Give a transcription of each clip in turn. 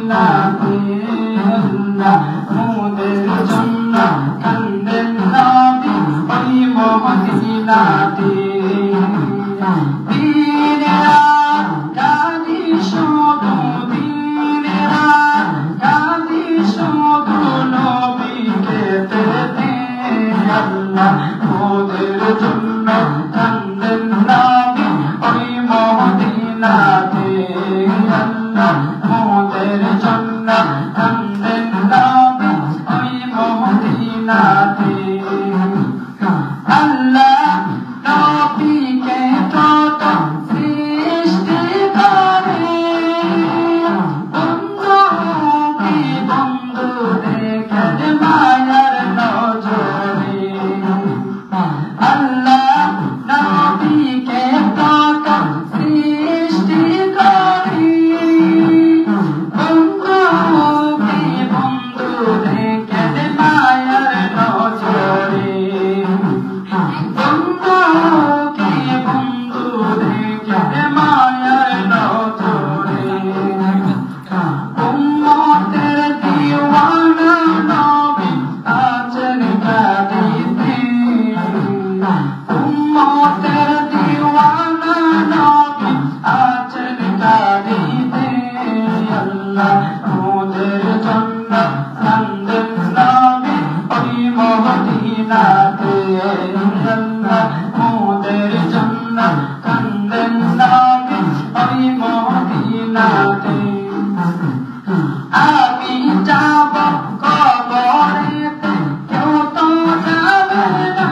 মদিনাতে আল্লাহ মোদের জন্য কান্দেন নবী ওই মদিনাতে দিনেরা কাঁদি শুধু দিনেরা কাঁদি শুধু নবীকে পেতে আল্লাহ মোদের জন্য কান্দেন নবী ওই মদিনাতে আল্লাহ মোদের জন্য কান্দেন নবী ওই মদিনাতে আল্লাহ নবীকে কত সৃষ্টি করে বন্ধু কি বন্ধু দেখেন মায়ার নজরে আল্লাহ নবীকে কত সৃষ্টি করে বন্ধু কি বন্ধু দেখেন মায়ার নজরে বন্ধু কি বন্ধু দেখেন মায়ার নজরে উম্মতের দিওয়ানা নবী আছেন কাঁদিতে উম্মতের দিওয়ানা নবী আছেন কাঁদিতে আল্লাহ মোদের জন্য কান্দেন নবী ওই মদিনাতে আল্লাহ মোদের জন্য কান্দেন নবী ওই মদিনাতে আমি যাব কবরেতে কেউ তো যাবে না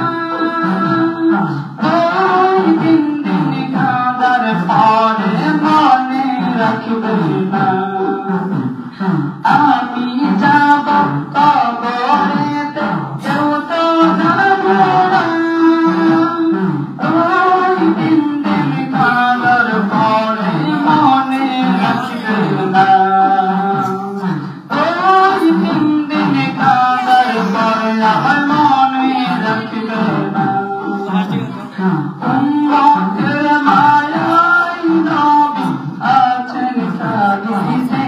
ওই দিন দিন কাঁদার পরে মনে রাখবে না আমি যাব কবরেতে কেউ তো যাবে না ওই দিন দিন কাঁদার পরে মনে রাখবে না ওই দিন দিন কাঁদার পরে আমার মনে রাখবে না উম্মতের মায়ায় নবী আছেন কাঁদিতে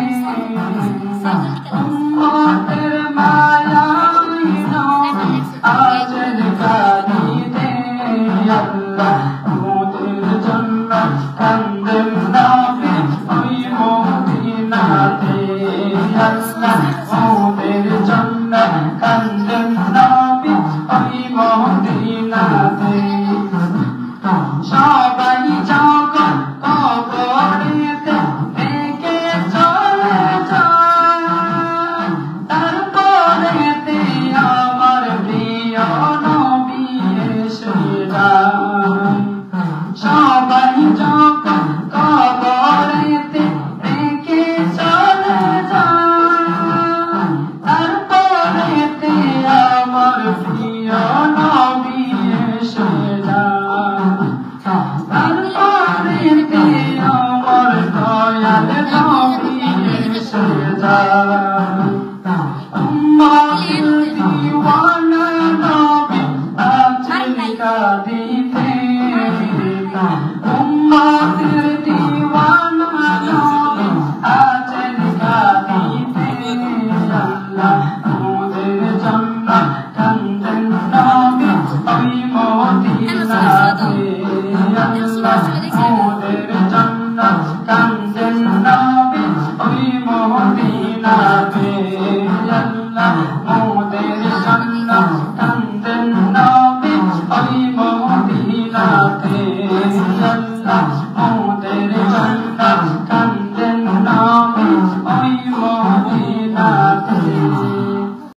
উম্মতের মায়ায় নবী আছেন কাঁদিতে আল্লাহ মোদের জন্য কান্দেন নবী ওই মদিনাতে আল্লাহ মোদের জন্য কান্দেন নবী ওই মদিনাতে সবাই যখন কবরেতে রেখে চলে যায় তারপরেতে আমার প্রিয় নবী এসে যায় সবাই যখন কবরেতে রেখে চলে যায় তারপরেতে আমার প্রিয় নবী এসে যায় তারপরেতে আমার দয়াল নবী এসে যায় উম্মতের দিওয়ানা নবী আছেন কাঁদিতে উম্মতের দিওয়ানা নবী আছেন কাঁদিতে আল্লাহ মোদের জন্য কান্দেন নবী ওই মদিনাতে আল্লাহ মোদের জন্য কান্দেন নবী ওই মদিনাতে আল্লাহ মোদের জন্য কান্দেন নবী ওই মদিনাতে আল্লাহ